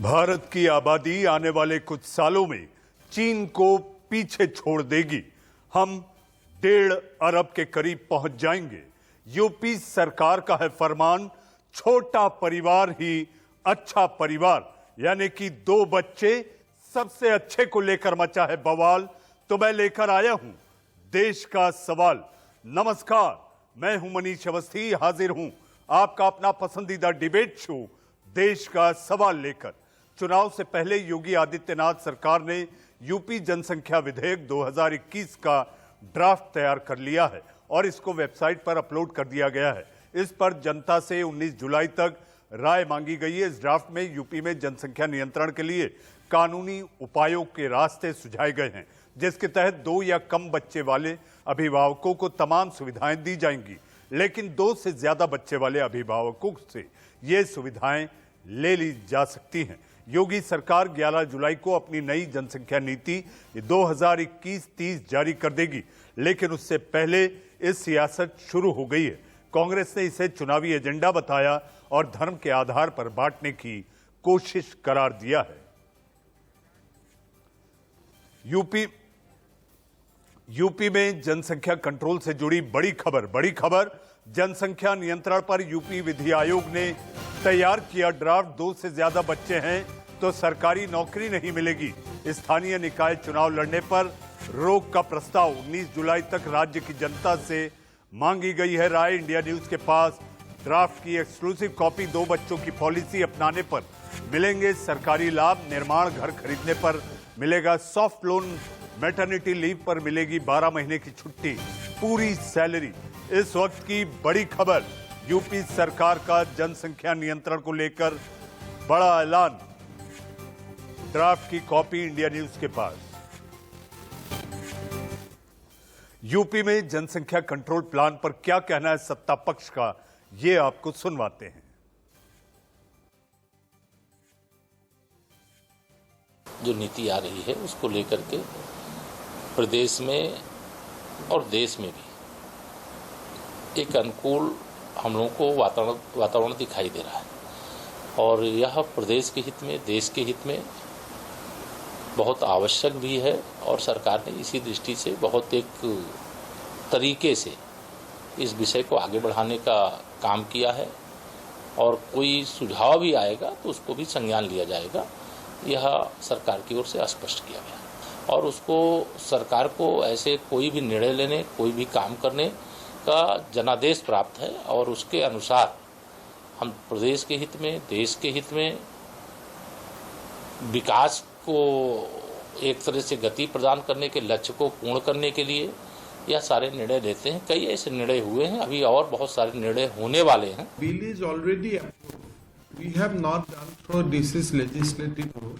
भारत की आबादी आने वाले कुछ सालों में चीन को पीछे छोड़ देगी। हम 1.5 अरब के करीब पहुंच जाएंगे। यूपी सरकार का है फरमान, छोटा परिवार ही अच्छा परिवार, यानी कि 2 बच्चे सबसे अच्छे को लेकर मचा है बवाल। तो मैं लेकर आया हूं देश का सवाल। नमस्कार, मैं हूं मनीष अवस्थी, हाजिर हूं आपका अपना पसंदीदा डिबेट शो देश का सवाल लेकर। चुनाव से पहले योगी आदित्यनाथ सरकार ने यूपी जनसंख्या विधेयक 2021 का ड्राफ्ट तैयार कर लिया है और इसको वेबसाइट पर अपलोड कर दिया गया है। इस पर जनता से 19 जुलाई तक राय मांगी गई है। इस ड्राफ्ट में यूपी में जनसंख्या नियंत्रण के लिए कानूनी उपायों के रास्ते सुझाए गए हैं, जिसके तहत 2 या कम बच्चे वाले अभिभावकों को तमाम सुविधाएं दी जाएंगी, लेकिन 2 से ज्यादा बच्चे वाले अभिभावकों से ये सुविधाएं ले ली जा सकती हैं। योगी सरकार 11 जुलाई को अपनी नई जनसंख्या नीति 2021-30 जारी कर देगी, लेकिन उससे पहले इस सियासत शुरू हो गई है। कांग्रेस ने इसे चुनावी एजेंडा बताया और धर्म के आधार पर बांटने की कोशिश करार दिया है। यूपी में जनसंख्या कंट्रोल से जुड़ी बड़ी खबर। जनसंख्या नियंत्रण पर यूपी विधि आयोग ने तैयार किया ड्राफ्ट। 2 से ज्यादा बच्चे हैं तो सरकारी नौकरी नहीं मिलेगी। स्थानीय निकाय चुनाव लड़ने पर रोक का प्रस्ताव 19 जुलाई तक राज्य की जनता से मांगी गई है राय। इंडिया न्यूज के पास ड्राफ्ट की एक्सक्लूसिव कॉपी। 2 बच्चों की पॉलिसी अपनाने पर मिलेंगे सरकारी लाभ। निर्माण घर खरीदने पर मिलेगा सॉफ्ट लोन। मैटरनिटी लीव पर मिलेगी 12 महीने की छुट्टी, पूरी सैलरी। इस वक्त की बड़ी खबर, यूपी सरकार का जनसंख्या नियंत्रण को लेकर बड़ा ऐलान। ड्राफ्ट की कॉपी इंडिया न्यूज के पास। यूपी में जनसंख्या कंट्रोल प्लान पर क्या कहना है सत्ता पक्ष का, ये आपको सुनवाते हैं। जो नीति आ रही है उसको लेकर के प्रदेश में और देश में भी एक अनुकूल हम लोगों को वातावरण दिखाई दे रहा है और यह प्रदेश के हित में, देश के हित में बहुत आवश्यक भी है। और सरकार ने इसी दृष्टि से बहुत एक तरीके से इस विषय को आगे बढ़ाने का काम किया है और कोई सुझाव भी आएगा तो उसको भी संज्ञान लिया जाएगा, यह सरकार की ओर से स्पष्ट किया गया। और उसको सरकार को ऐसे कोई भी निर्णय लेने, कोई भी काम करने का जनादेश प्राप्त है और उसके अनुसार हम प्रदेश के हित में, देश के हित में विकास को एक तरह से गति प्रदान करने के लक्ष्य को पूर्ण करने के लिए यह सारे निर्णय लेते हैं। कई ऐसे निर्णय हुए हैं, अभी और बहुत सारे निर्णय होने वाले हैं। Bill is already we have not done through this is legislative route.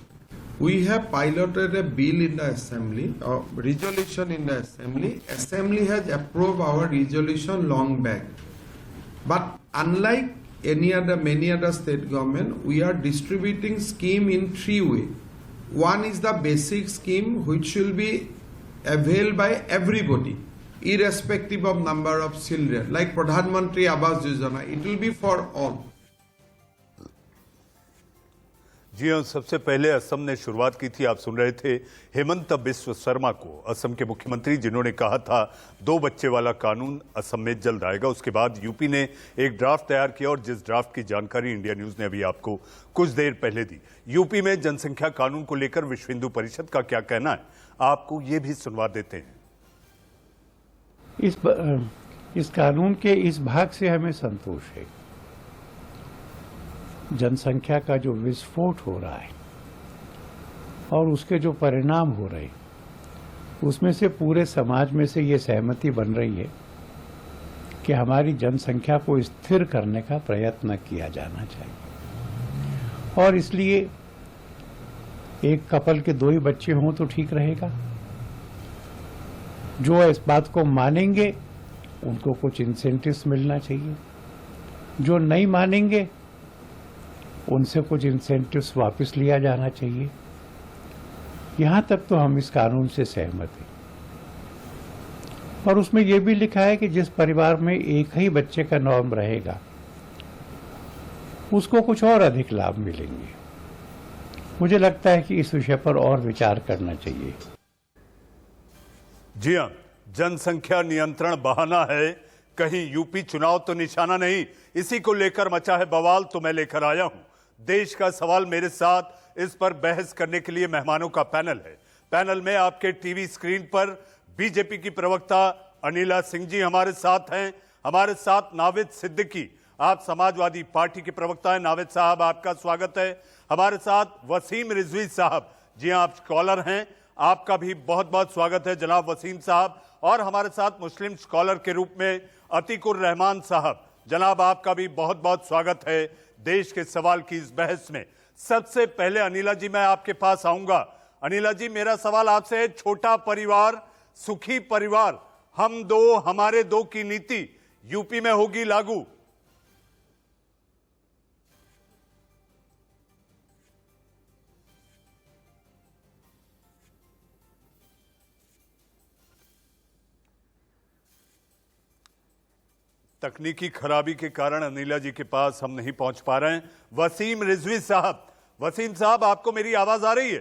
We have piloted a bill in the assembly, or resolution in the assembly. Assembly has approved our resolution long back. But unlike many other state government, we are distributing scheme in 3 ways. One is the basic scheme, which will be availed by everybody, irrespective of number of children, like Pradhan Mantri Awas Yojana. It will be for all. जी हाँ, सबसे पहले असम ने शुरुआत की थी। आप सुन रहे थे हेमंत बिस्व शर्मा को, असम के मुख्यमंत्री, जिन्होंने कहा था 2 बच्चे वाला कानून असम में जल्द आएगा। उसके बाद यूपी ने एक ड्राफ्ट तैयार किया और जिस ड्राफ्ट की जानकारी इंडिया न्यूज ने अभी आपको कुछ देर पहले दी। यूपी में जनसंख्या कानून को लेकर विश्व हिंदू परिषद का क्या कहना है, आपको ये भी सुनवा देते हैं। इस कानून के इस भाग से हमें संतोष है। जनसंख्या का जो विस्फोट हो रहा है और उसके जो परिणाम हो रहे हैं, उसमें से पूरे समाज में से ये सहमति बन रही है कि हमारी जनसंख्या को स्थिर करने का प्रयत्न किया जाना चाहिए। और इसलिए एक कपल के 2 ही बच्चे हों तो ठीक रहेगा। जो इस बात को मानेंगे उनको कुछ इंसेंटिव्स मिलना चाहिए, जो नहीं मानेंगे उनसे कुछ इंसेंटिव्स वापस लिया जाना चाहिए। यहां तक तो हम इस कानून से सहमत हैं। और उसमें यह भी लिखा है कि जिस परिवार में एक ही बच्चे का नॉर्म रहेगा उसको कुछ और अधिक लाभ मिलेंगे। मुझे लगता है कि इस विषय पर और विचार करना चाहिए। जी हां, जनसंख्या नियंत्रण बहाना है, कहीं यूपी चुनाव तो निशाना नहीं। इसी को लेकर मचा है बवाल, तो मैं लेकर आया हूं देश का सवाल। मेरे साथ इस पर बहस करने के लिए मेहमानों का पैनल है। पैनल में आपके टीवी स्क्रीन पर बीजेपी की प्रवक्ता अनिला सिंह जी हमारे साथ हैं। हमारे साथ नावेद सिद्दीकी, आप समाजवादी पार्टी के प्रवक्ता हैं। नावेद साहब, आपका स्वागत है। हमारे साथ वसीम रिजवी साहब, जी हां, आप स्कॉलर हैं, आपका भी बहुत बहुत स्वागत है जनाब वसीम साहब। और हमारे साथ मुस्लिम स्कॉलर के रूप में अतीकुर रहमान साहब, जनाब आपका भी बहुत बहुत स्वागत है देश के सवाल की इस बहस में। सबसे पहले अनिला जी, मैं आपके पास आऊंगा। अनिला जी, मेरा सवाल आपसे है, छोटा परिवार सुखी परिवार, हम दो हमारे दो की नीति यूपी में होगी लागू? तकनीकी खराबी के कारण अनिला जी के पास हम नहीं पहुंच पा रहे हैं। वसीम रिजवी साहब, वसीम साहब, आपको मेरी आवाज आ रही है?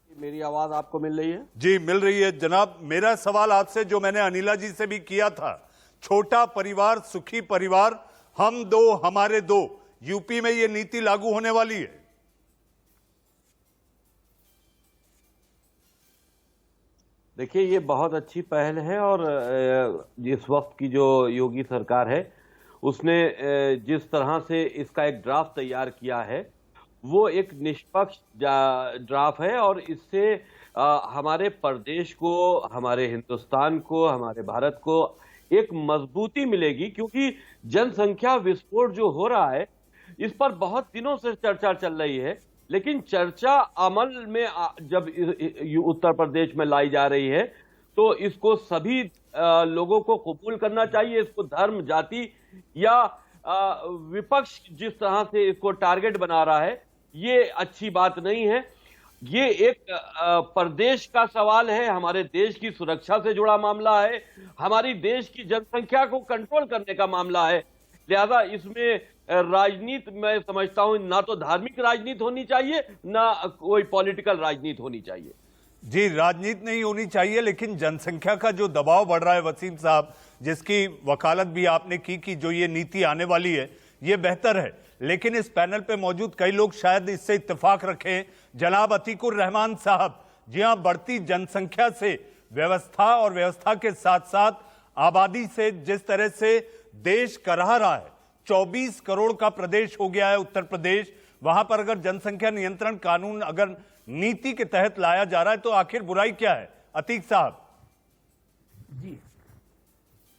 मेरी आवाज आपको मिल रही है? जी, मिल रही है जनाब। मेरा सवाल आपसे जो मैंने अनिला जी से भी किया था, छोटा परिवार सुखी परिवार, हम दो हमारे दो, यूपी में यह नीति लागू होने वाली है? देखिए, ये बहुत अच्छी पहल है और जिस वक्त की जो योगी सरकार है उसने जिस तरह से इसका एक ड्राफ्ट तैयार किया है वो एक निष्पक्ष ड्राफ्ट है और इससे हमारे प्रदेश को, हमारे हिंदुस्तान को, हमारे भारत को एक मजबूती मिलेगी। क्योंकि जनसंख्या विस्फोट जो हो रहा है इस पर बहुत दिनों से चर्चा चल रही है, लेकिन चर्चा अमल में जब उत्तर प्रदेश में लाई जा रही है तो इसको सभी लोगों को कबूल करना चाहिए। इसको धर्म, जाति या विपक्ष जिस तरह से इसको टारगेट बना रहा है, ये अच्छी बात नहीं है। ये एक प्रदेश का सवाल है, हमारे देश की सुरक्षा से जुड़ा मामला है, हमारी देश की जनसंख्या को कंट्रोल करने का मामला है। लिहाजा इसमें राजनीति, मैं समझता हूं, ना तो धार्मिक राजनीति होनी चाहिए ना कोई पॉलिटिकल राजनीति होनी चाहिए। जी, राजनीति नहीं होनी चाहिए, लेकिन जनसंख्या का जो दबाव बढ़ रहा है वसीम साहब, जिसकी वकालत भी आपने की कि जो ये नीति आने वाली है ये बेहतर है, लेकिन इस पैनल पे मौजूद कई लोग शायद इससे इत्तेफाक रखें। जनाब अतीकुर रहमान साहब, जी हां, बढ़ती जनसंख्या से व्यवस्था और व्यवस्था के साथ साथ आबादी से जिस तरह से देश कराह रहा है, 24 करोड़ का प्रदेश हो गया है उत्तर प्रदेश, वहां पर अगर जनसंख्या नियंत्रण कानून अगर नीति के तहत लाया जा रहा है तो आखिर बुराई क्या है? अतीक साहब। जी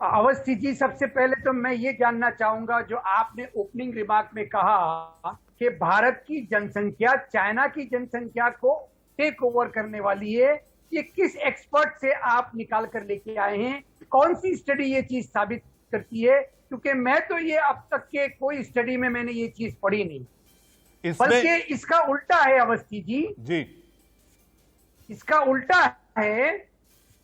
अवस्थी जी, सबसे पहले तो मैं ये जानना चाहूंगा, जो आपने ओपनिंग रिमार्क में कहा कि भारत की जनसंख्या चाइना की जनसंख्या को टेक ओवर करने वाली है, ये किस एक्सपर्ट से आप निकाल कर लेके आए हैं? कौन सी स्टडी ये चीज साबित करती है? क्योंकि मैं तो ये अब तक के कोई स्टडी में मैंने ये चीज पढ़ी नहीं, बल्कि इसका उल्टा है अवस्थी जी। इसका उल्टा है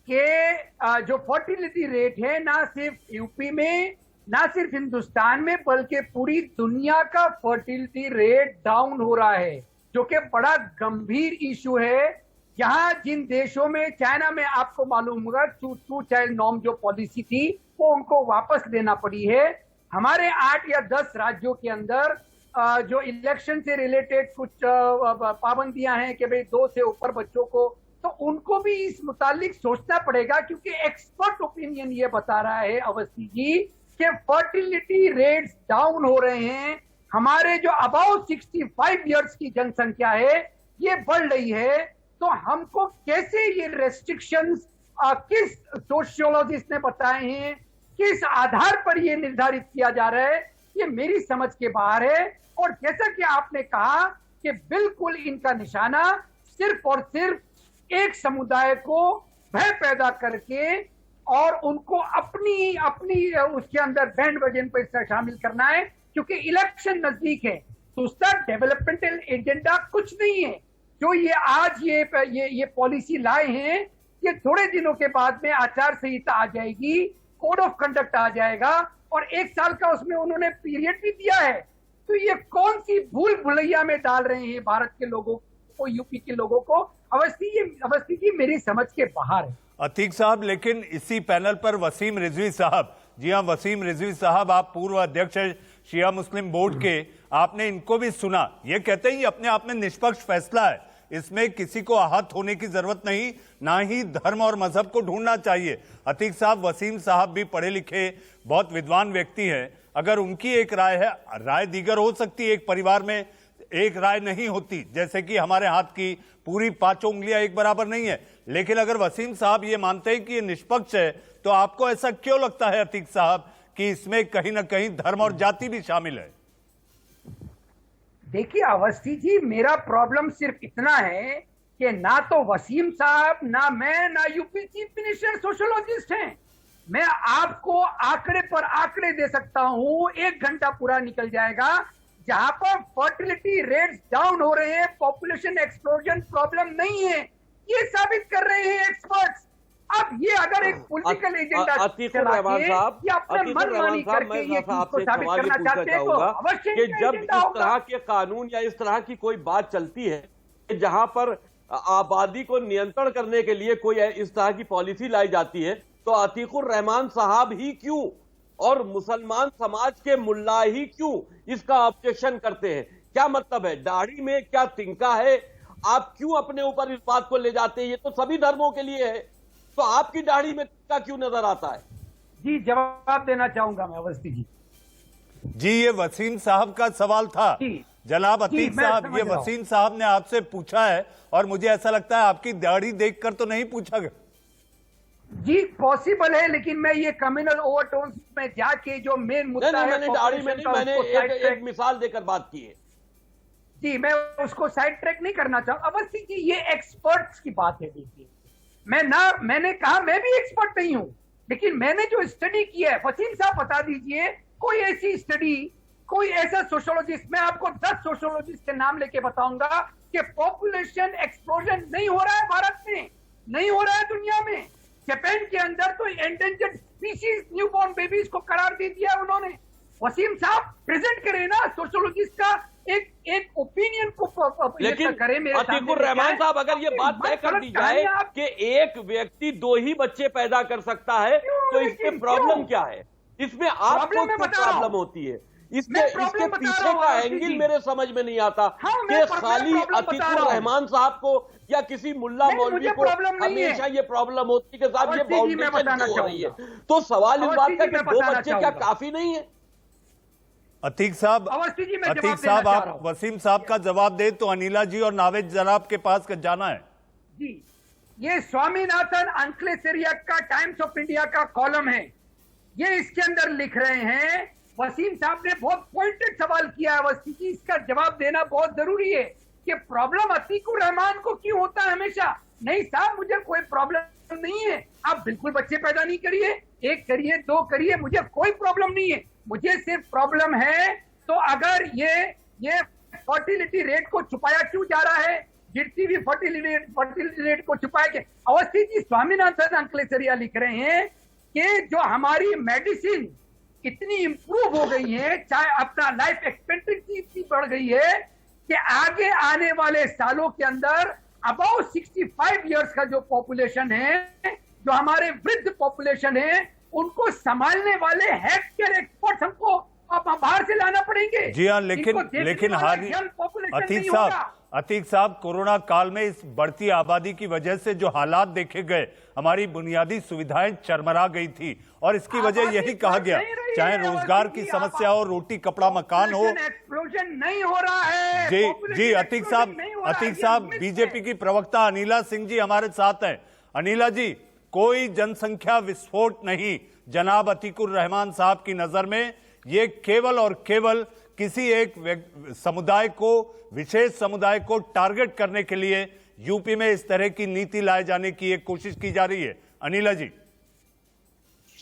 कि जो फर्टिलिटी रेट है ना सिर्फ यूपी में, ना सिर्फ हिंदुस्तान में, बल्कि पूरी दुनिया का फर्टिलिटी रेट डाउन हो रहा है, जो कि बड़ा गंभीर इशू है। यहाँ जिन देशों में, चाइना में आपको मालूम होगा, टू चाइल्ड नॉर्म जो पॉलिसी थी वो उनको वापस लेना पड़ी है। हमारे 8 या 10 राज्यों के अंदर जो इलेक्शन से रिलेटेड कुछ पाबंदियां हैं कि भाई 2 से ऊपर बच्चों को, तो उनको भी इस मुतालिक सोचना पड़ेगा, क्योंकि एक्सपर्ट ओपिनियन ये बता रहा है अवस्थी जी कि फर्टिलिटी रेट्स डाउन हो रहे हैं। हमारे जो अबाउट 65 इयर्स की जनसंख्या है ये बढ़ रही है, तो हमको कैसे ये रेस्ट्रिक्शंस किस सोशियोलॉजिस्ट ने बताए हैं, किस आधार पर ये निर्धारित किया जा रहा है, ये मेरी समझ के बाहर है। और जैसा कि आपने कहा कि बिल्कुल इनका निशाना सिर्फ और सिर्फ एक समुदाय को भय पैदा करके और उनको अपनी उसके अंदर बैंड वजन पर शामिल करना है, क्योंकि इलेक्शन नजदीक है। तो उसका डेवलपमेंटल एजेंडा कुछ नहीं है। जो ये आज ये पॉलिसी लाए हैं, ये थोड़े दिनों के बाद में आचार संहिता आ जाएगी, कोड ऑफ कंडक्ट आ जाएगा, और 1 साल का उसमें उन्होंने पीरियड भी दिया है। तो ये कौन सी भूल भुलैया में डाल रहे हैं भारत के लोगों को, यूपी के लोगों को? अवस्थी जी मेरी समझ के बाहर है। अतीक साहब, लेकिन इसी पैनल पर वसीम रिजवी साहब, जी हाँ वसीम रिजवी साहब, आप पूर्व अध्यक्ष हैं शिया मुस्लिम बोर्ड के, आपने इनको भी सुना। ये कहते हैं ये अपने आप में निष्पक्ष फैसला है, इसमें किसी को आहत होने की जरूरत नहीं, ना ही धर्म और मजहब को ढूंढना चाहिए। अतीक साहब, वसीम साहब भी पढ़े लिखे बहुत विद्वान व्यक्ति हैं, अगर उनकी एक राय है, राय दीगर हो सकती है, एक परिवार में एक राय नहीं होती, जैसे कि हमारे हाथ की पूरी 5 उंगलियां एक बराबर नहीं है। लेकिन अगर वसीम साहब ये मानते हैं कि ये निष्पक्ष है, तो आपको ऐसा क्यों लगता है अतीक साहब कि इसमें कहीं ना कहीं धर्म और जाति भी शामिल है? देखिए अवस्थी जी, मेरा प्रॉब्लम सिर्फ इतना है कि ना तो वसीम साहब, ना मैं, ना यूपी चीफ मिनिस्टर सोशोलॉजिस्ट हैं। मैं आपको आंकड़े पर आंकड़े दे सकता हूं, 1 घंटा पूरा निकल जाएगा, जहां पर फर्टिलिटी रेट्स डाउन हो रहे हैं, पॉपुलेशन एक्सप्लोजन प्रॉब्लम नहीं है, ये साबित कर रहे हैं एक्सपर्ट्स। अब ये अगर एक पॉलिटिकल एजेंडा अतीकुर रहमान साहब, या अपने मनमानी करके ये आपसे साबित सवाल ये करना पूछना चाहते हैं, तो चाहूंगा अवश्य कि इनका जब एजेंडा इस होगा। तरह के कानून या इस तरह की कोई बात चलती है जहां पर आबादी को नियंत्रण करने के लिए कोई इस तरह की पॉलिसी लाई जाती है, तो अतीकुर रहमान साहब ही क्यों और मुसलमान समाज के मुल्ला ही क्यों इसका ऑब्जेक्शन करते हैं? क्या मतलब है? दाढ़ी में क्या तिनका है? आप क्यों अपने ऊपर इस बात को ले जाते हैं? ये तो सभी धर्मों के लिए है, तो आपकी दाढ़ी में तिनका क्यों नजर आता है? जी जवाब देना चाहूंगा मैं अवस्थी जी। जी ये वसीम साहब का सवाल था जनाब अतीक साहब, ये वसीम साहब ने आपसे पूछा है और मुझे ऐसा लगता है आपकी दाढ़ी देखकर तो नहीं पूछा गया। जी पॉसिबल है, लेकिन मैं ये कम्युनल ओवरटोन्स में जाके जो मेन मुद्दा है, मैंने दाढ़ी में नहीं, मैंने एक मिसाल देकर बात की है। जी मैं उसको साइड ट्रैक नहीं करना चाहूँ। अवस्थी जी ये एक्सपर्ट्स की बात है। देखिए मैंने कहा मैं भी एक्सपर्ट नहीं हूं, लेकिन मैंने जो स्टडी किया है, वसीम साहब बता दीजिए कोई ऐसी स्टडी, कोई ऐसा सोशोलॉजिस्ट, मैं आपको 10 सोशोलॉजिस्ट के नाम लेके बताऊंगा कि पॉपुलेशन एक्सप्लोजन नहीं हो रहा है भारत में, नहीं हो रहा है दुनिया में। जापान के अंदर तो एंडेंजर्ड स्पीशीज न्यूबॉर्न बेबीज को करार दे दिया उन्होंने। वसीम साहब प्रेजेंट करें ना सोशोलॉजिस्ट का एक ओपिनियन को, लेकिन करें मेरे अतीकुर रहमान साहब, अगर ये बात तय कर दी जाए कि एक व्यक्ति 2 ही बच्चे पैदा कर सकता है, तो इसमें प्रॉब्लम क्या है? इसमें आपको क्या प्रॉब्लम होती है? इसके पीछे का एंगल मेरे समझ में नहीं आता कि खाली अतीकुर रहमान साहब को या किसी मुल्ला मौलवी को हमेशा ये प्रॉब्लम होती है कि साहब ये बाउंडेशन हो रही है। तो सवाल इस बात का कि 2 बच्चे क्या काफी नहीं है? अतीक साहब, आप वसीम साहब का जवाब दे तो अनिला जी और नावेद जनाब के पास जाना है। जी ये स्वामीनाथन अंकलेश्वरिया का टाइम्स ऑफ इंडिया का कॉलम है, ये इसके अंदर लिख रहे हैं। वसीम साहब ने बहुत पॉइंटेड सवाल किया है अवस्थी जी, इसका जवाब देना बहुत जरूरी है कि प्रॉब्लम अतीकुर रहमान को क्यों होता है हमेशा। नहीं साहब, मुझे कोई प्रॉब्लम नहीं है, आप बिल्कुल बच्चे पैदा नहीं करिए, 1 करिए 2 करिए, मुझे कोई प्रॉब्लम नहीं है। मुझे सिर्फ प्रॉब्लम है तो अगर ये फर्टिलिटी रेट को छुपाया क्यों जा रहा है, गिरती हुई फर्टिलिटी रेट को छुपाया के। अवस्थी जी स्वामीनाथन अंकलेश्वरिया लिख रहे हैं कि जो हमारी मेडिसिन इतनी इंप्रूव हो गई है, चाहे अपना लाइफ एक्सपेक्टेंसी इतनी बढ़ गई है कि आगे आने वाले सालों के अंदर अबाउट 65 इयर्स का जो पॉपुलेशन है, जो हमारे वृद्ध पॉपुलेशन है, उनको संभालने वाले हेल्थ केयर एक्सपर्ट्स हमको अब बाहर से लाना पड़ेंगे। जी हाँ, लेकिन अतीक साहब कोरोना काल में इस बढ़ती आबादी की वजह से जो हालात देखे गए, हमारी बुनियादी सुविधाएं चरमरा गई थी और इसकी वजह यही कहा गया, चाहे रोजगार की समस्या हो, रोटी कपड़ा मकान हो। एक्सप्लोजन नहीं हो रहा है। जी अतीक साहब बीजेपी की प्रवक्ता अनिला सिंह जी हमारे साथ हैं। अनिला जी, कोई जनसंख्या विस्फोट नहीं जनाब अतीकुर रहमान साहब की नजर में, ये केवल और केवल किसी एक समुदाय को, विशेष समुदाय को टारगेट करने के लिए यूपी में इस तरह की नीति लाए जाने की एक कोशिश की जा रही है। अनिला जी,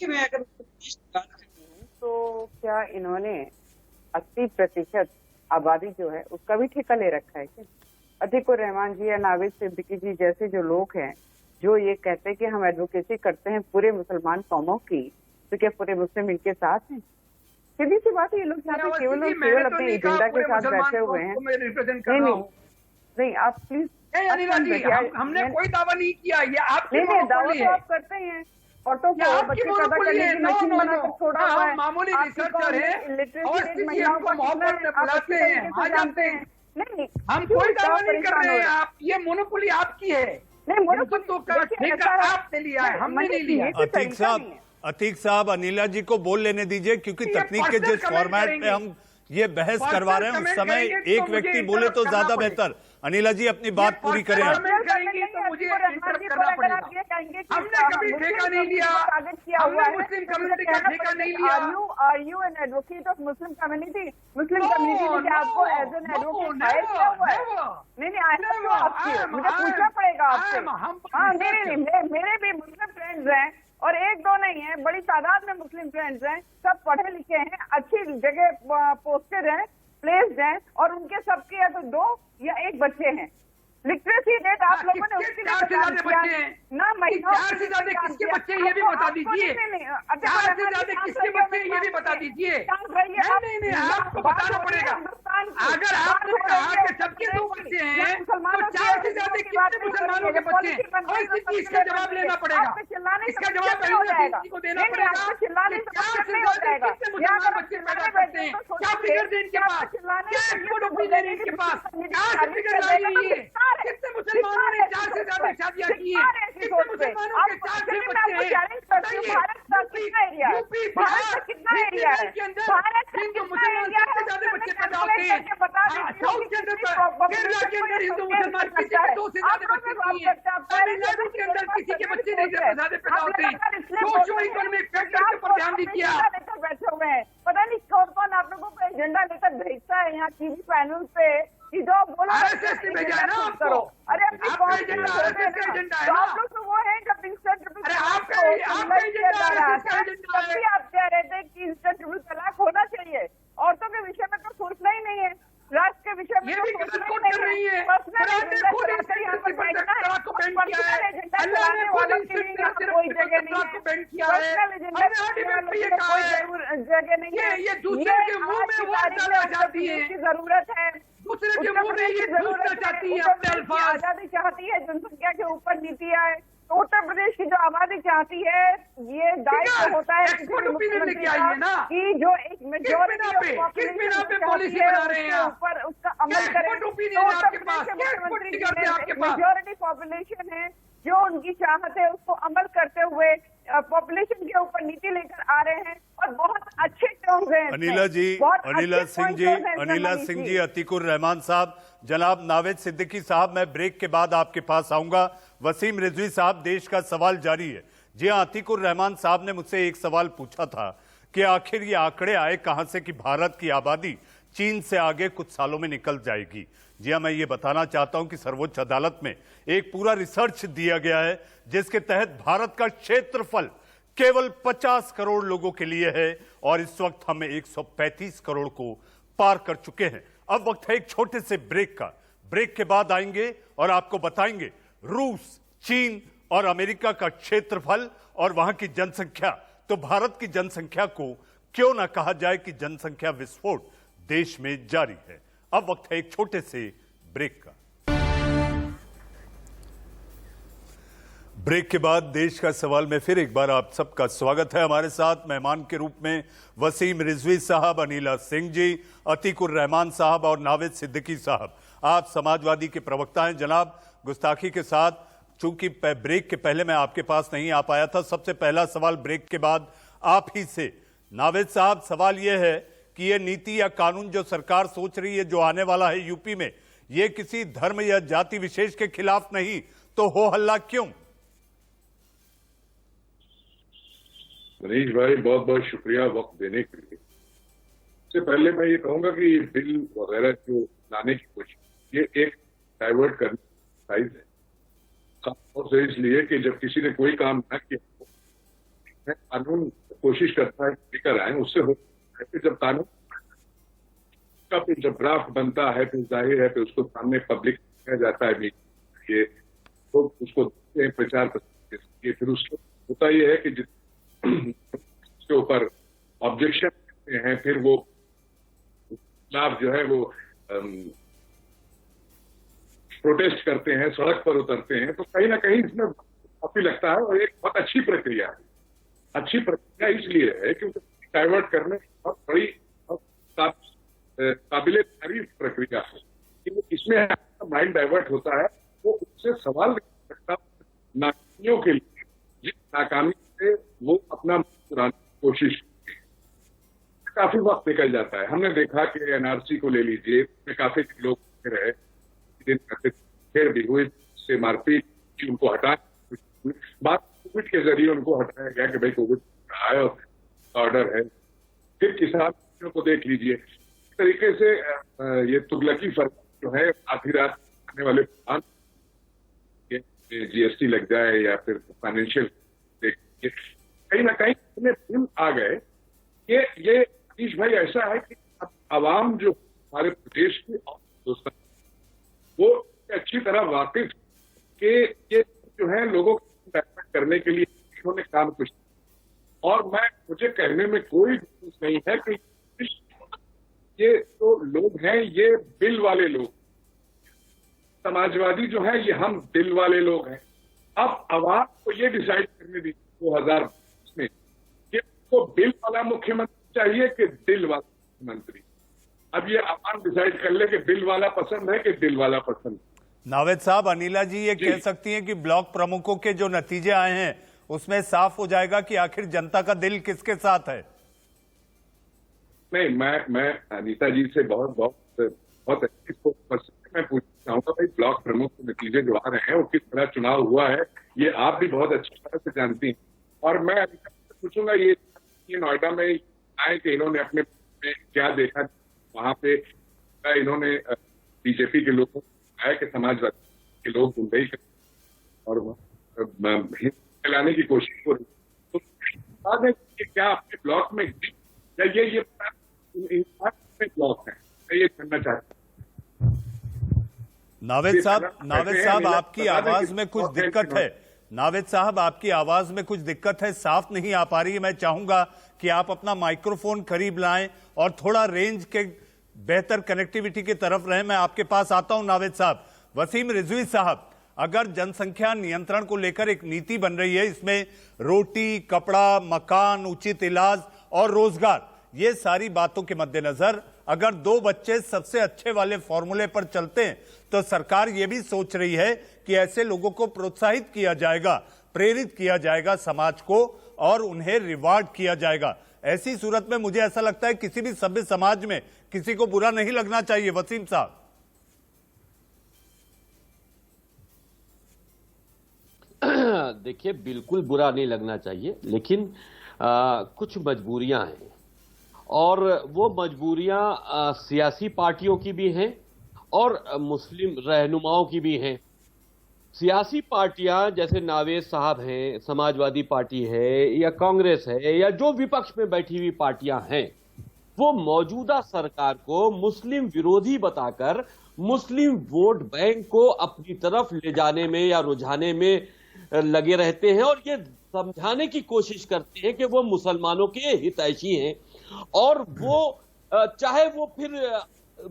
मैं अगर बात करूं तो क्या इन्होंने 80% आबादी जो है उसका भी ठेका ले रखा है क्या? अतीकुर रहमान जी या नावेद सिद्दीकी जी जैसे जो लोग हैं जो ये कहते हैं कि हम एडवोकेसी करते हैं पूरे मुसलमान कौमों की, तो क्या पूरे मुस्लिम इनके साथ हैं? सीधी सी बात है, ये लोग यहाँ पे केवल और केवल अपने एजेंडा के साथ बैठे हुए हैं। मैं रिप्रेजेंट कर नहीं रहा नहीं हूँ। नहीं, आप प्लीज अनिला जी, हमने कोई दावा नहीं किया, ये आपकी नहीं नहीं, दावा मोनोपोली तो है। आप करते हैं। ऑटो ये को आपकी बच्चे पैदा मोनोपोली करने है। की नो मशीन नो बनाकर नो, छोड़ा हुआ है। हम मामूली रिसर्चर है और महिलाओं को मोहब्बत में बुलाते हैं, आ जाते हैं। नहीं हम कोई दावा नहीं कर रहे हैं। आप, ये मोनोपोली आपकी है। नहीं, नेतृत्व का ठेका आपने लिया है, हमने नहीं लिया। अतीक साहब अनिला जी को बोल लेने दीजिए, क्योंकि ये तकनीक के पर्सनल जिस कमेंट फॉर्मेट करेंगे। पे हम ये बहस पर्सनल करवा रहे हैं उस कमेंट समय करेंगे तो एक मुझे व्यक्ति इंटरप्ट बोले तो करना ज्यादा पड़ेगा। बेहतर। अनिला जी अपनी बात पूरी करें आप। कमेंट करेंगी तो मुझे इंटरप्ट करना पड़ेगा। हमने कभी ठेका नहीं लिया, हमने मुस्लिम कम्युनिटी का ठेका नहीं लिया। Are you an advocate of Muslim community? Muslim community ने आपको एज एन एडवोकेट हायर किया हुआ है? नहीं नहीं, मुझे पूछना पड़ेगा आपसे। हाँ नहीं नहीं, मेरे भी मुस्लिम फ्रेंड्स हैं और एक दो नहीं है, बड़ी तादाद में मुस्लिम फ्रेंड्स हैं, सब पढ़े लिखे हैं, अच्छी जगह पोस्टेड हैं, प्लेस्ड हैं, और उनके सबके या तो 2 या 1 बच्चे हैं। लिटरेसी रेट आप लोगों ने उसके लिए बता दिया ना, महिलाओं 4 से ज्यादा किसके बच्चे ये भी बता दीजिए। 4 से ज्यादा किसके बच्चे ये भी बता दीजिए। नहीं, आपको बताना पड़ेगा। अगर आपने कहा कि सबके 2 बच्चे हैं तो 4 से ज्यादा कितने मुसलमानों के बच्चे हैं, और इसका जवाब लेना पड़ेगा। इसका जवाब अनिला को देना पड़ेगा। 4 से ज्यादा कितने मुसलमान बच्चे पैदा करते हैं? क्या फिगर है इनके पास? क्या एक्सपोर्ट ओपिनियन है इनके पास? क्या फिगर लाई हुई है? कितने मुसलमानों ने 4 से ज्यादा शादियां की है? कितने मुसलमानों के 4 से बच्चे हैं? यूपी बिहार के अंदर हिंदू मुसलमान सबसे ज्यादा बच्चे पैदा होते हैं। साउथ के अंदर, केरला के अंदर हिंदू मुसलमान किसी के 2 से ज्यादा बच्चे नहीं है। तमिलनाडु के अंदर किसी के बच्चे नहीं ज्यादा पैदा होते हैं। सोशो इकोनॉमिक फैक्टर के ऊपर ध्यान दीजिए। बैठे हुए हैं, पता नहीं कौन कौन आप लोगों को एजेंडा लेकर भेजता है यहाँ टीवी पैनल पे कि जो बोलो RSS ने भेजा है ना आपको। अरे अपनी आपका एजेंडा RSS का एजेंडा है ना। आप लोग तो वो है जब इंस्टेंट अरे आपका एजेंडा RSS का एजेंडा है। तभी आप कह रहे थे कि इंस्टेंट ट्रिपल तलाक होना चाहिए। औरतों के विषय में तो सोचना ही नहीं है, राष्ट्र के विषय में ये तो भी सोचना गलत ही कर रही है। पर्सनल एजेंडा खुद चलाकर यहाँ पर इंस्टेंट बैठना है। तलाक को बैन किया है। एजेंडा अल्लाह ने चलाने खुद वालों के लिए यहाँ पर कोई जगह नहीं तलाक को बैन है। किया है। पर्सनल एजेंडा हमने चलाने आर्टिकल वालों पे के ये लिए कहा है। कोई जगह नहीं है। ये दूसरे के मुंह में वो डालना चाहती है। की जरूरत है, दूसरे के मुंह में ये घुसना चाहती है अपने अल्फाज। आजादी चाहती है, जनसंख्या के ऊपर नीति आए। तो उत्तर प्रदेश की जो आबादी चाहती है, ये दायित्व होता है एक्सपोर्ट ओपिनियन लेके आई है ना कि जो एक मेजॉरिटी किस बिना पे पॉलिसी बना रहे हैं आप? ऊपर उसका अमल क्या करें। एक्सपोर्ट ओपिनियन है आपके पास? तो क्या एक्सपोर्ट फिगर है आपके पास? मेजॉरिटी पॉपुलेशन है, जो उनकी चाहत है उसको अमल करते हुए पॉपुलेशन के ऊपर नीति लेकर आ रहे हैं, और बहुत अच्छे टर्म्स हैं। अनिला जी, अनिला सिंह जी, अतीकुर रहमान साहब, जनाब नावेद सिद्दीकी साहब, मैं ब्रेक के बाद आपके पास आऊंगा। वसीम रिजवी साहब, देश का सवाल जारी है। जी हाँ, अतीकुर रहमान साहब ने मुझसे एक सवाल पूछा था कि आखिर ये आंकड़े आए कहां से कि भारत की आबादी चीन से आगे कुछ सालों में निकल जाएगी। जी हाँ, मैं ये बताना चाहता हूं कि सर्वोच्च अदालत में एक पूरा रिसर्च दिया गया है जिसके तहत भारत का क्षेत्रफल केवल 50 करोड़ लोगों के लिए है, और इस वक्त हम 135 करोड़ को पार कर चुके हैं। अब वक्त है एक छोटे से ब्रेक का। ब्रेक के बाद आएंगे और आपको बताएंगे रूस, चीन और अमेरिका का क्षेत्रफल और वहां की जनसंख्या। तो भारत की जनसंख्या को क्यों ना कहा जाए कि जनसंख्या विस्फोट देश में जारी है। अब वक्त है एक छोटे से ब्रेक का। ब्रेक के बाद देश का सवाल में फिर एक बार आप सबका स्वागत है। हमारे साथ मेहमान के रूप में वसीम रिजवी साहब, अनिला सिंह जी, अतीकुर रहमान साहब और नावेद सिद्दीकी साहब। आप समाजवादी के प्रवक्ता हैं। जनाब, गुस्ताखी के साथ, चूंकि ब्रेक के पहले मैं आपके पास नहीं आ पाया था, सबसे पहला सवाल ब्रेक के बाद आप ही से। नावेद साहब, सवाल यह है कि यह नीति या कानून जो सरकार सोच रही है, जो आने वाला है यूपी में, यह किसी धर्म या जाति विशेष के खिलाफ नहीं, तो हो हल्ला क्यों? मनीष भाई, बहुत बहुत शुक्रिया वक्त देने के लिए। इससे पहले मैं ये कहूंगा कि ये बिल वगैरह जो लाने की कोशिश, ये एक डाइवर्ट करने की साइज है। और से इसलिए कि जब किसी ने कोई काम न किया, कानून कोशिश करता है लेकर आए, उससे होता है कि जब कानून का फिर जब ड्राफ्ट बनता है, फिर जाहिर है फिर उसको सामने पब्लिक किया जाता है, ये तो उसको प्रचार करते हैं। फिर उसको होता ये है कि उसके ऊपर ऑब्जेक्शन करते हैं, फिर वो खिलाफ जो है वो प्रोटेस्ट करते हैं, सड़क पर उतरते हैं, तो कहीं ना कहीं इसमें काफी लगता है और एक बहुत अच्छी प्रक्रिया है। अच्छी प्रक्रिया इसलिए है क्योंकि डाइवर्ट करने की बहुत बड़ी काबिले तारीफ प्रक्रिया है कि इसमें माइंड डाइवर्ट होता है, वो उससे सवाल नहीं सकता नाकामियों के लिए, जिस नाकामी से वो अपना चुराने की कोशिश, काफी वक्त निकल जाता है। हमने देखा कि एनआरसी को ले लीजिए, उसमें काफी लोग रहे, फिर भी हुई से मारपीट की, उनको हटा, बात कोविड के जरिए उनको हटाया गया कि भाई कोविड आया ऑर्डर है। फिर किसानों को देख लीजिए, इस तरीके से ये तुगलकी फर्क जो है आधी रात आने वाले जीएसटी लग जाए या फिर फाइनेंशियल, कहीं ना कहीं इतने बिल आ गए कि ये अतीश भाई ऐसा है कि अब आवाम जो हमारे प्रदेश की दोस्त वो अच्छी तरह वाकिफ के ये जो है लोगों को डाइवर्ट करने के लिए इन्होंने काम कुछ, और मुझे कहने में कोई दिक्कत नहीं है कि ये तो लोग हैं, ये बिल वाले लोग, समाजवादी जो है ये हम दिल वाले लोग हैं। अब आवाम को ये डिसाइड करने दी 2020 में कि वो बिल वाला मुख्यमंत्री चाहिए कि दिल वाला मुख्यमंत्री। अब ये आवाम डिसाइड कर ले कि बिल वाला पसंद है कि दिल वाला पसंद है। नावेद साहब, अनिला जी ये कह सकती हैं कि ब्लॉक प्रमुखों के जो नतीजे आए हैं उसमें साफ हो जाएगा कि आखिर जनता का दिल किसके साथ है। नहीं, मैं अनीता जी से बहुत अच्छी मैं पूछना चाहूंगा, भाई ब्लॉक प्रमुख के नतीजे जो आ रहे हैं वो किस तरह चुनाव हुआ है, ये आप भी बहुत अच्छी तरह से जानती हैं। और मैं अनीता से पूछूंगा, ये नोएडा में आए कि इन्होंने अपने क्या देखा, वहां पे इन्होंने बीजेपी के लोगों को आया कि समाजवादी के लोग मुंबई और फैलाने की कोशिश हो रही, तो बात है कि क्या आपके ब्लॉक में ये ब्लॉक है, मैं ये जानना चाहता हूँ। नावेद साहब आपकी आवाज में कुछ दिक्कत है। नावेद साहब आपकी आवाज में कुछ दिक्कत है, साफ नहीं आ पा रही है। मैं चाहूंगा कि आप अपना माइक्रोफोन करीब लाएं और थोड़ा रेंज के बेहतर कनेक्टिविटी की तरफ रहें। मैं आपके पास आता हूं नावेद साहब। वसीम रिजवी साहब, अगर जनसंख्या नियंत्रण को लेकर एक नीति बन रही है, इसमें रोटी, कपड़ा, मकान, उचित इलाज और रोजगार, ये सारी बातों के मद्देनजर अगर 2 बच्चे सबसे अच्छे वाले फॉर्मूले पर चलते हैं तो सरकार यह भी सोच रही है कि ऐसे लोगों को प्रोत्साहित किया जाएगा, प्रेरित किया जाएगा समाज को और उन्हें रिवार्ड किया जाएगा। ऐसी सूरत में मुझे ऐसा लगता है किसी भी सभ्य समाज में किसी को बुरा नहीं लगना चाहिए। वसीम साहब, देखिए, बिल्कुल बुरा नहीं लगना चाहिए, लेकिन कुछ मजबूरियां हैं और वो मजबूरियां सियासी पार्टियों की भी हैं और मुस्लिम रहनुमाओं की भी हैं। सियासी पार्टियां जैसे नावेद साहब हैं, समाजवादी पार्टी है या कांग्रेस है या जो विपक्ष में बैठी हुई पार्टियां हैं, वो मौजूदा सरकार को मुस्लिम विरोधी बताकर मुस्लिम वोट बैंक को अपनी तरफ ले जाने में या रुझाने में लगे रहते हैं और ये समझाने की कोशिश करते हैं कि वो मुसलमानों के हितैषी हैं और वो चाहे वो फिर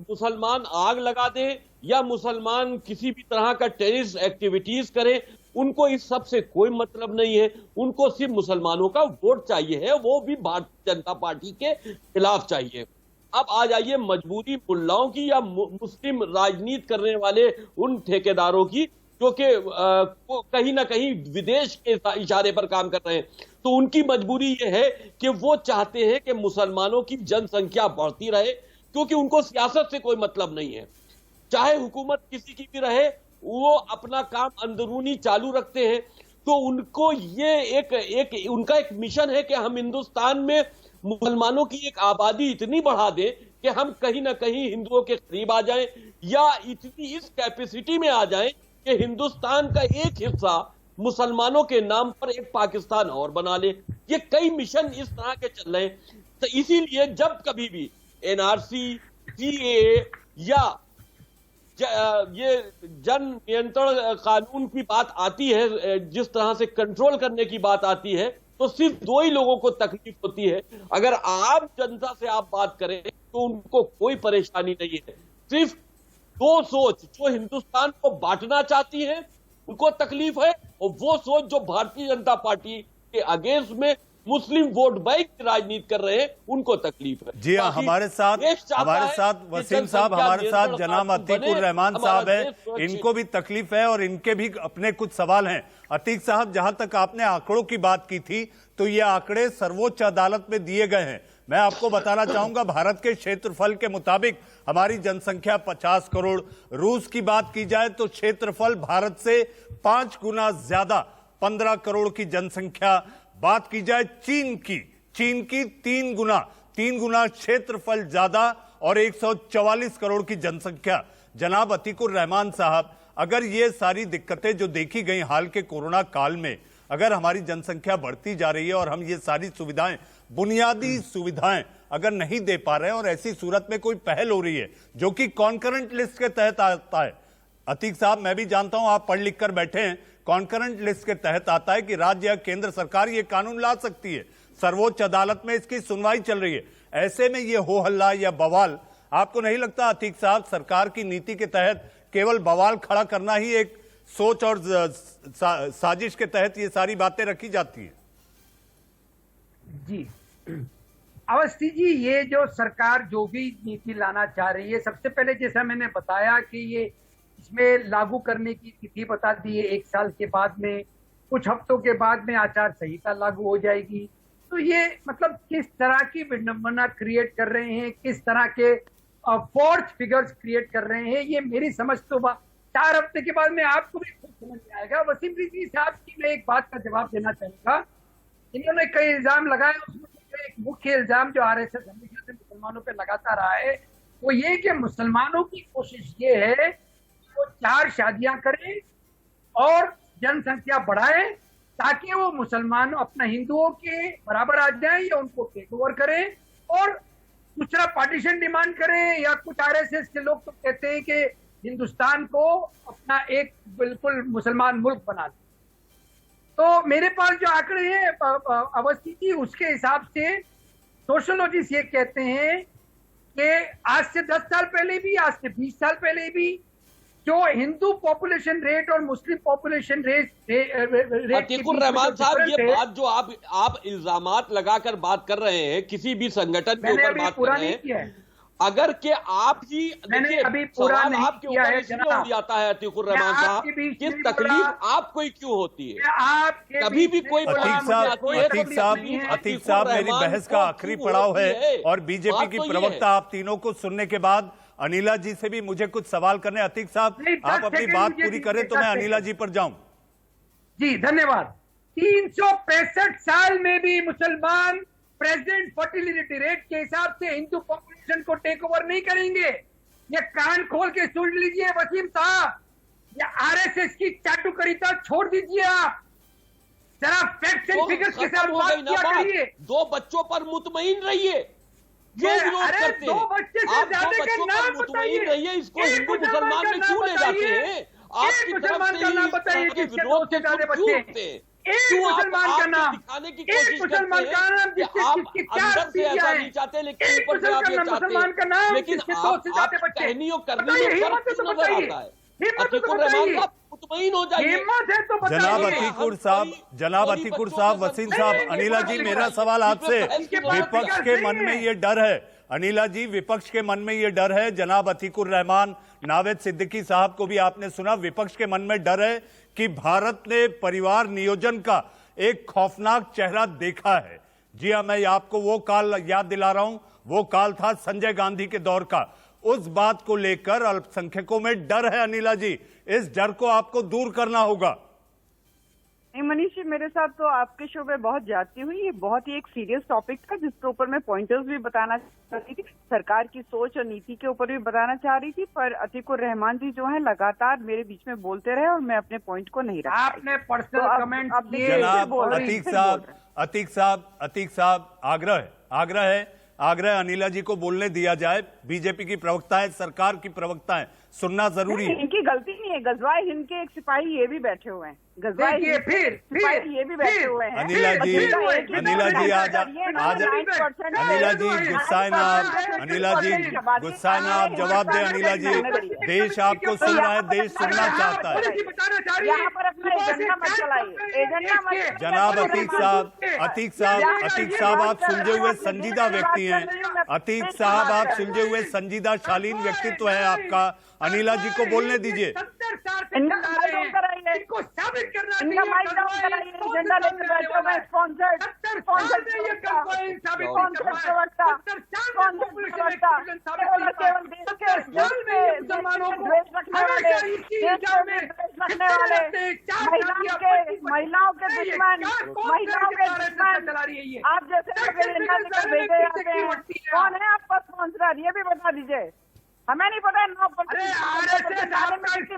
मुसलमान आग लगा दें या मुसलमान किसी भी तरह का टेररिस्ट एक्टिविटीज करें, उनको इस सब से कोई मतलब नहीं है। उनको सिर्फ मुसलमानों का वोट चाहिए है, वो भी भारतीय जनता पार्टी के खिलाफ चाहिए। अब आ जाइए मजबूरी मुल्लाओं की या मुस्लिम राजनीति करने वाले उन ठेकेदारों की जो कि कहीं ना कहीं विदेश के इशारे पर काम कर रहे हैं, तो उनकी मजबूरी यह है कि वो चाहते हैं कि मुसलमानों की जनसंख्या बढ़ती रहे, क्योंकि उनको सियासत से कोई मतलब नहीं है। चाहे हुकूमत किसी की भी रहे, वो अपना काम अंदरूनी चालू रखते हैं। तो उनको ये उनका एक मिशन है कि हम हिंदुस्तान में मुसलमानों की एक आबादी इतनी बढ़ा दें कि हम कहीं ना कहीं हिंदुओं के करीब आ जाएं या इतनी इस कैपेसिटी में आ जाएं कि हिंदुस्तान का एक हिस्सा मुसलमानों के नाम पर एक पाकिस्तान और बना ले। ये कई मिशन इस तरह के चल रहे हैं। तो इसीलिए जब कभी भी एनआरसी, सीएए या ये जन नियंत्रण कानून की बात आती है, जिस तरह से कंट्रोल करने की बात आती है, तो सिर्फ दो ही लोगों को तकलीफ होती है। अगर आम जनता से आप बात करें तो उनको कोई परेशानी नहीं है। सिर्फ दो सोच जो हिंदुस्तान को बांटना चाहती है उनको तकलीफ है, और वो सोच जो भारतीय जनता पार्टी के अगेंस्ट में मुस्लिम वोट बैंक की राजनीति कर रहे हैं उनको तकलीफ है। जी हाँ, हमारे साथ वसीम साहब, हमारे साथ जनाब अतीकुर रहमान साहब हैं, इनको भी तकलीफ है और इनके भी अपने कुछ सवाल हैं। अतीक साहब, जहां तक आपने आंकड़ों की बात की थी तो ये आंकड़े सर्वोच्च अदालत में दिए गए हैं। मैं आपको बताना चाहूंगा, भारत के क्षेत्रफल के मुताबिक हमारी जनसंख्या 50 करोड़। रूस की बात की जाए तो क्षेत्रफल भारत से 5 गुना ज्यादा, 15 करोड़ की जनसंख्या। बात की जाए चीन की 3 गुना क्षेत्रफल ज्यादा और 144 करोड़ की जनसंख्या। जनाब अतीकुर रहमान साहब, अगर ये सारी दिक्कतें जो देखी गई हाल के कोरोना काल में, अगर हमारी जनसंख्या बढ़ती जा रही है और हम ये सारी सुविधाएं, बुनियादी सुविधाएं अगर नहीं दे पा रहे हैं और ऐसी सूरत में कोई पहल हो रही है जो कि कॉन्करेंट लिस्ट के तहत आता है, अतीक साहब मैं भी जानता हूं आप पढ़ लिख कर बैठे हैं, कॉन्करेंट लिस्ट के तहत आता है कि राज्य या केंद्र सरकार ये कानून ला सकती है। सर्वोच्च अदालत में इसकी सुनवाई चल रही है। ऐसे में ये हो हल्ला या बवाल, आपको नहीं लगता अतीक साहब सरकार की नीति के तहत केवल बवाल खड़ा करना ही एक सोच और साजिश के तहत ये सारी बातें रखी जाती है? जी अवस्थी जी, ये जो सरकार जो भी नीति लाना चाह रही है, सबसे पहले जैसा मैंने बताया कि ये इसमें लागू करने की तिथि बता दी है 1 साल के बाद में, कुछ हफ्तों के बाद में आचार संहिता लागू हो जाएगी। तो ये मतलब किस तरह की विडंबना क्रिएट कर रहे हैं, किस तरह के फोर्थ फिगर्स क्रिएट कर रहे हैं, ये मेरी समझ तो 4 हफ्ते के बाद में आपको भी खुद समझ में आएगा। वसीम जी साहब की मैं एक बात का जवाब देना चाहूंगा। इन्होंने कई इल्जाम लगाए, उसमें एक मुख्य इल्जाम जो आरएसएस हमेशा से मुसलमानों पे लगाता रहा है वो ये कि मुसलमानों की कोशिश ये है कि वो 4 शादियां करें और जनसंख्या बढ़ाएं ताकि वो मुसलमान अपना हिंदुओं के बराबर आ जाए या उनको टेक ओवर करें, और दूसरा पार्टीशन डिमांड करें। या कुछ आरएसएस के लोग तो कहते हैं कि हिंदुस्तान को अपना एक बिल्कुल मुसलमान मुल्क बना दे। तो मेरे पास जो आंकड़े हैं अवस्थी जी, उसके हिसाब से सोशोलॉजिस्ट ये कहते हैं कि आज से 10 साल पहले भी, आज से 20 साल पहले भी जो हिंदू पॉपुलेशन रेट और Muslim population rate Atiqur Rahman साहब, ये बात जो आप इल्जामात लगाकर बात कर रहे हैं, किसी भी संगठन के ऊपर बात कर रहे हैं, अगर के आप ही देखिए सवाल आपके ऊपर इसलिए हो जाता है अतीकुर रहमान साहब, किस तकलीफ आपको ही क्यों होती है? कभी भी कोई अतीक साहब मेरी बहस का आखिरी पड़ाव है और बीजेपी की प्रवक्ता आप तीनों को सुनने के बाद अनिला जी से भी मुझे कुछ सवाल करने। अतीक साहब आप अपनी बात पूरी करें तो मैं अनिला जी पर जाऊं। जी धन्यवाद। 365 साल में भी मुसलमान प्रेजेंट फर्टिलिटी रेट के हिसाब से हिंदू पॉपुलेशन को टेक ओवर नहीं करेंगे। ये कान खोल के सुन लीजिए वसीम साहब, ये आरएसएस की चाटुकरिता छोड़ दीजिए, आप जरा फैक्ट्स एंड फिगर्स के साथ बात किया करिए। 2 बच्चों पर मुतमईन रहिए, अरे 2 बच्चे से ज्यादा का नाम बताइए, इसको हिंदू मुसलमान में क्यों ले जाते हैं? आपकी मुसलमान का नाम बताइए किसके 2 से ज्यादा बच्चे, एक मुसलमान का नाम, एक मुसलमान का नाम जिसकी 4 बीवियां हैं, एक मुसलमान का नाम जिसके 2 से ज्यादा बच्चे। बताइए, हिम्मत है तो बताइए, हिम्मत है तो बताइए, हिम्मत है तो बताइए। जनाब अतीकुर साहब, वसीम साहब, अनिला जी मेरा सवाल आपसे, विपक्ष के मन में ये डर है, अनिला जी विपक्ष के मन में ये डर है, जनाब अतीकुर रहमान, नावेद सिद्दीकी साहब को भी आपने सुना, विपक्ष के मन में डर है कि भारत ने परिवार नियोजन का एक खौफनाक चेहरा देखा है। जी हां, मैं आपको वो काल याद दिला रहा हूं, वो काल था संजय गांधी के दौर का। उस बात को लेकर अल्पसंख्यकों में डर है अनिला जी, इस डर को आपको दूर करना होगा। नहीं मनीष जी, मेरे साथ तो आपके शो में बहुत ज्यादती हुई। ये बहुत ही एक सीरियस टॉपिक था जिसके ऊपर मैं पॉइंटर्स भी बताना चाह रही थी, सरकार की सोच और नीति के ऊपर भी बताना चाह रही थी, पर अतीकुर रहमान जी जो है लगातार मेरे बीच में बोलते रहे और मैं अपने पॉइंट को नहीं रखा। आपने पर्सनल कमेंट किए। अतीक साहब आग्रह अनिला जी को बोलने दिया जाए। बीजेपी की प्रवक्ता है, सरकार की प्रवक्ता है, सुनना जरूरी है। इनकी गलती नहीं है नहीं, गजवाए हिंद के एक सिपाही ये भी बैठे हुए हैं, गजवाए देखिए, हिंद के सिपाही ये भी बैठे हुए हैं। अनिला जी, अनिला जी आज अनिला जी गुस्साए ना आप, अनिला जी गुस्साए ना आप, जवाब दें अनिला जी। देश आपको सुन रहा है, देश सुनना चाहता है। यहाँ पर अपना एजेंडा मत चलाइए, एजेंडा मत। जनाब अतीक साहब, अतीक साहब, अतीक साहब आप सुलझे हुए संजीदा व्यक्ति हैं। अतीक साहब आप सुलझे हुए संजीदा शालीन व्यक्तित्व है आपका। अनिला जी को बोलने दीजिए। इनका माइक कराइए, इनका माइक डाउन कराइए, एजेंडा लेकर बैठे हुए स्पॉन्सर्ड केवल देश के द्वेष रखने वाले, महिलाओं के दुश्मन, आप जैसे एजेंडा लेकर भेजे जाते हैं। कौन है आपका स्पॉन्सर, ये भी बता दीजिए। हमें नहीं पता 9%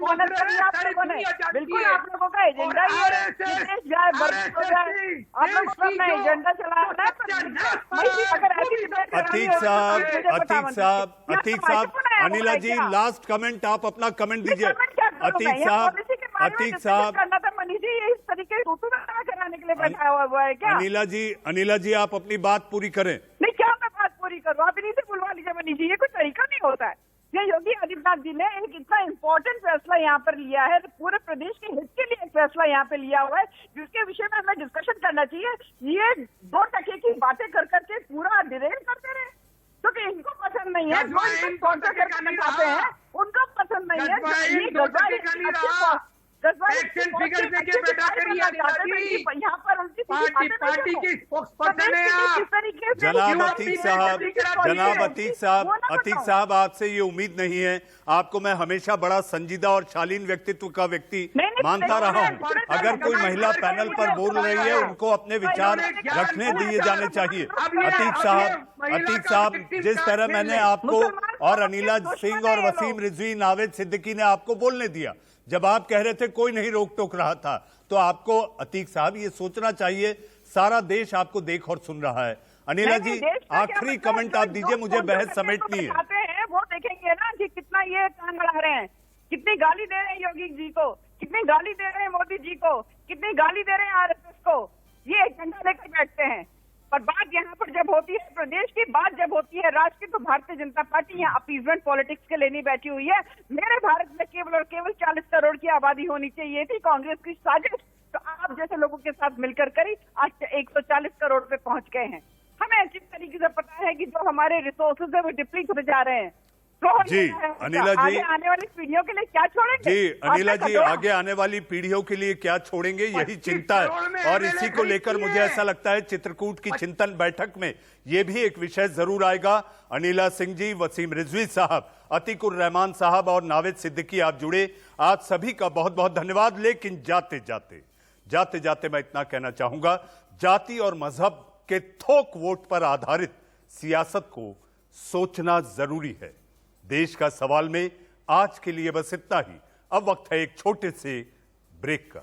मदद करी आप लोगों ने। बिल्कुल आप लोगों का एजेंडा ही है देश जाए, बर्बाद हो जाए। आप लोगों को अपना एजेंडा चलाना है। अतीक साहब, अतीक साहब, अतीक साहब, अनिला जी लास्ट कमेंट, आप अपना कमेंट दीजिए। अतीक साहब, अतीक साहब, करना था मनीष जी, इस तरीके कराने के लिए बैठा हुआ है क्या? अनिला जी आप अपनी बात पूरी करें। नहीं, क्या मैं बात पूरी करूँ? आप इन्हीं से बुलवा लीजिए मनीष जी, ये कोई तरीका नहीं होता है। ये योगी आदित्यनाथ जी ने एक इतना इम्पोर्टेंट फैसला यहाँ पर लिया है, पूरे प्रदेश के हित के लिए एक फैसला यहाँ पे लिया हुआ है, जिसके विषय में हमें डिस्कशन करना चाहिए। ये 2 टके की बातें कर करके पूरा डिरेल करते रहे, क्योंकि इनको पसंद नहीं है, जो स्पॉन्सर करना चाहते हैं उनको पसंद नहीं है। एक्शन फिगर देखिए बेटा करिए यहाँ पर उनकी पार्टी की स्पोक्सपर्सन है आप। जनाब अतीक साहब, जनाब अतीक साहब, अतीक साहब आपसे ये उम्मीद नहीं है। आपको मैं हमेशा बड़ा संजीदा और शालीन व्यक्तित्व का व्यक्ति मानता रहा हूँ। अगर कोई महिला पैनल पर बोल रही है, उनको अपने विचार रखने दिए जाने चाहिए। अतीक साहब, जिस तरह मैंने आपको और अनिला सिंह और वसीम रिजवी, नावेद सिद्दीकी ने आपको बोलने दिया, जब आप कह रहे थे कोई नहीं रोक टोक रहा था, तो आपको अतीक साहब ये सोचना चाहिए, सारा देश आपको देख और सुन रहा है। अनिला जी आखिरी कमेंट आप दीजिए, मुझे बहस समेटनी है। वो देखेंगे ना कि कितना ये कान बढ़ा रहे हैं, कितनी गाली दे रहे हैं योगी जी को, कितनी गाली दे रहे हैं मोदी जी को, कितनी गाली दे रहे हैं आरएसएस को। ये एजेंडा लेकर बैठते हैं, और बात यहाँ पर जब होती है, प्रदेश की बात जब होती है राज्य की, तो भारतीय जनता पार्टी यहाँ अपीजमेंट पॉलिटिक्स के लिए नहीं बैठी हुई है। मेरे भारत में केवल और केवल 40 करोड़ की आबादी होनी चाहिए थी, कांग्रेस की साजिश तो आप जैसे लोगों के साथ मिलकर करी, आज 140 करोड़ पे पहुंच गए हैं। हमें अच्छी तरीके से पता है कि जो हमारे रिसोर्सेज है वो डिप्लीट होते जा रहे हैं। जी अनिला जी, आने वाली पीढ़ियों के लिए क्या छोड़ेंगे? जी अनिला जी, आगे आने वाली पीढ़ियों के लिए क्या छोड़ेंगे, यही चिंता है। और इसी को लेकर मुझे ऐसा लगता है चित्रकूट की चिंतन बैठक में ये भी एक विषय जरूर आएगा। अनिला सिंह जी, वसीम रिजवी साहब, अतीकुर रहमान साहब और नावेद सिद्दीकी आप जुड़े, आप सभी का बहुत बहुत धन्यवाद। लेकिन जाते जाते मैं इतना कहना चाहूंगा, जाति और मजहब के थोक वोट पर आधारित सियासत को सोचना जरूरी है। देश का सवाल में आज के लिए बस इतना ही। अब वक्त है एक छोटे से ब्रेक का।